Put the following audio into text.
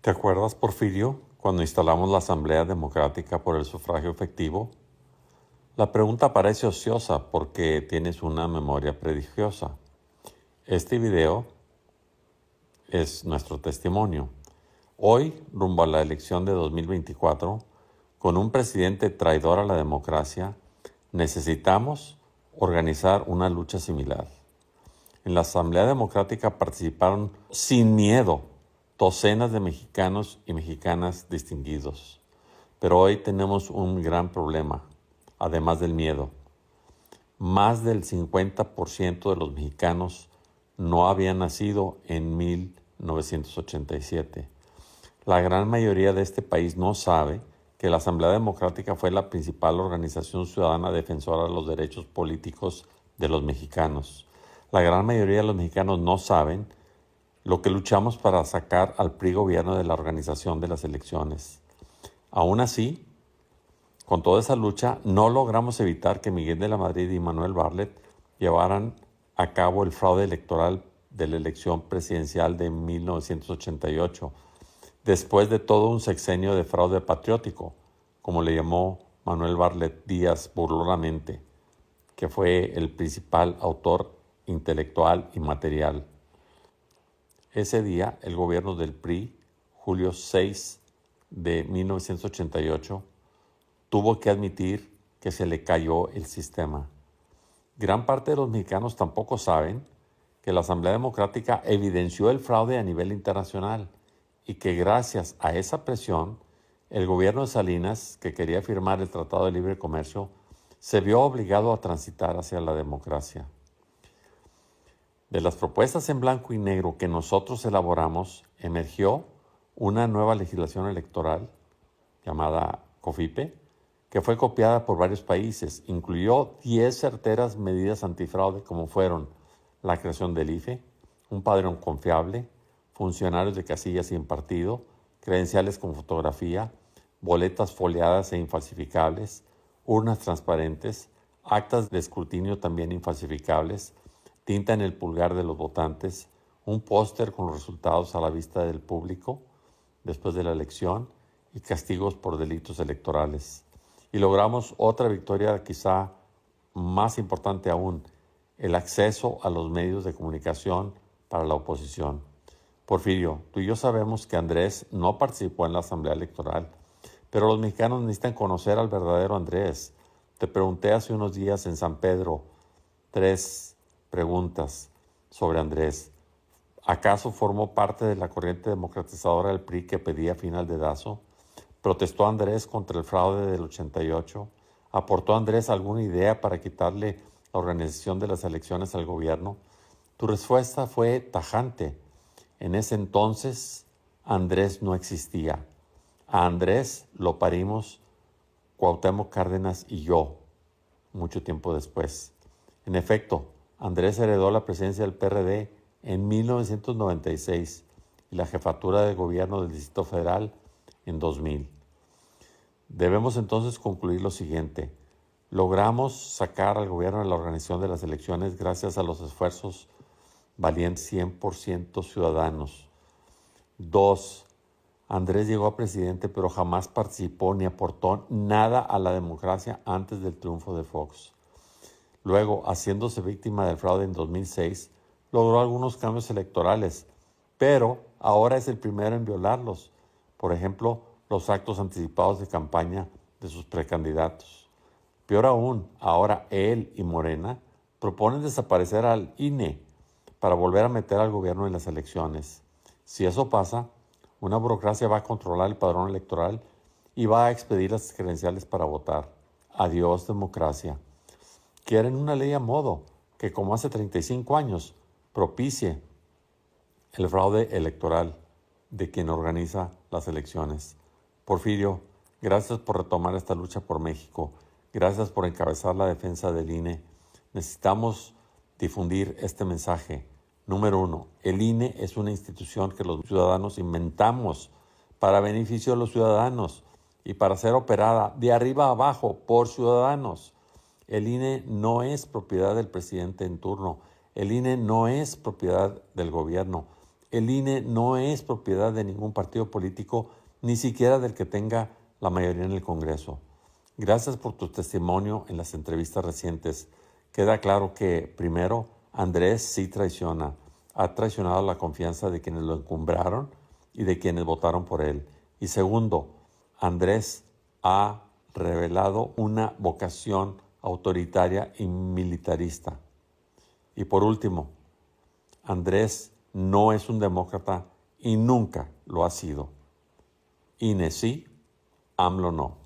¿Te acuerdas, Porfirio, cuando instalamos la Asamblea Democrática por el sufragio efectivo? La pregunta parece ociosa porque tienes una memoria prodigiosa. Este video es nuestro testimonio. Hoy, rumbo a la elección de 2024, con un presidente traidor a la democracia, necesitamos organizar una lucha similar. En la Asamblea Democrática participaron sin miedo docenas de mexicanos y mexicanas distinguidos. Pero hoy tenemos un gran problema, además del miedo. Más del 50% de los mexicanos no habían nacido en 1987. La gran mayoría de este país no sabe que la Asamblea Democrática fue la principal organización ciudadana defensora de los derechos políticos de los mexicanos. La gran mayoría de los mexicanos no saben lo que luchamos para sacar al PRI gobierno de la organización de las elecciones. Aún así, con toda esa lucha, no logramos evitar que Miguel de la Madrid y Manuel Bartlett llevaran a cabo el fraude electoral de la elección presidencial de 1988, después de todo un sexenio de fraude patriótico, como le llamó Manuel Bartlett Díaz burlonamente, que fue el principal autor intelectual y material. Ese día, el gobierno del PRI, julio 6 de 1988, tuvo que admitir que se le cayó el sistema. Gran parte de los mexicanos tampoco saben que la Asamblea Democrática evidenció el fraude a nivel internacional y que gracias a esa presión, el gobierno de Salinas, que quería firmar el Tratado de Libre Comercio, se vio obligado a transitar hacia la democracia. De las propuestas en blanco y negro que nosotros elaboramos, emergió una nueva legislación electoral llamada COFIPE, que fue copiada por varios países. Incluyó 10 certeras medidas antifraude, como fueron la creación del IFE, un padrón confiable, funcionarios de casillas sin partido, credenciales con fotografía, boletas foliadas e infalsificables, urnas transparentes, actas de escrutinio también infalsificables, tinta en el pulgar de los votantes, un póster con los resultados a la vista del público después de la elección y castigos por delitos electorales. Y logramos otra victoria quizá más importante aún, el acceso a los medios de comunicación para la oposición. Porfirio, tú y yo sabemos que Andrés no participó en la Asamblea Electoral, pero los mexicanos necesitan conocer al verdadero Andrés. Te pregunté hace unos días en San Pedro 3 preguntas sobre Andrés. ¿Acaso formó parte de la corriente democratizadora del PRI que pedía fin al dedazo? ¿Protestó Andrés contra el fraude del 88? ¿Aportó Andrés alguna idea para quitarle la organización de las elecciones al gobierno? Tu respuesta fue tajante. En ese entonces, Andrés no existía. A Andrés lo parimos Cuauhtémoc Cárdenas y yo, mucho tiempo después. En efecto, Andrés heredó la presidencia del PRD en 1996 y la jefatura de gobierno del Distrito Federal en 2000. Debemos entonces concluir lo siguiente. Logramos sacar al gobierno de la organización de las elecciones gracias a los esfuerzos valientes 100% ciudadanos. 2. Andrés llegó a presidente pero jamás participó ni aportó nada a la democracia antes del triunfo de Fox. Luego, haciéndose víctima del fraude en 2006, logró algunos cambios electorales, pero ahora es el primero en violarlos. Por ejemplo, los actos anticipados de campaña de sus precandidatos. Peor aún, ahora él y Morena proponen desaparecer al INE para volver a meter al gobierno en las elecciones. Si eso pasa, una burocracia va a controlar el padrón electoral y va a expedir las credenciales para votar. Adiós, democracia. Quieren una ley a modo que, como hace 35 años, propicie el fraude electoral de quien organiza las elecciones. Porfirio, gracias por retomar esta lucha por México. Gracias por encabezar la defensa del INE. Necesitamos difundir este mensaje. Número 1. El INE es una institución que los ciudadanos inventamos para beneficio de los ciudadanos y para ser operada de arriba a abajo por ciudadanos. El INE no es propiedad del presidente en turno. El INE no es propiedad del gobierno. El INE no es propiedad de ningún partido político, ni siquiera del que tenga la mayoría en el Congreso. Gracias por tu testimonio en las entrevistas recientes. Queda claro que, primero, Andrés sí traiciona. Ha traicionado la confianza de quienes lo encumbraron y de quienes votaron por él. Y segundo, Andrés ha revelado una vocación autoritaria y militarista. Y por último, Andrés no es un demócrata y nunca lo ha sido. INE sí, AMLO no.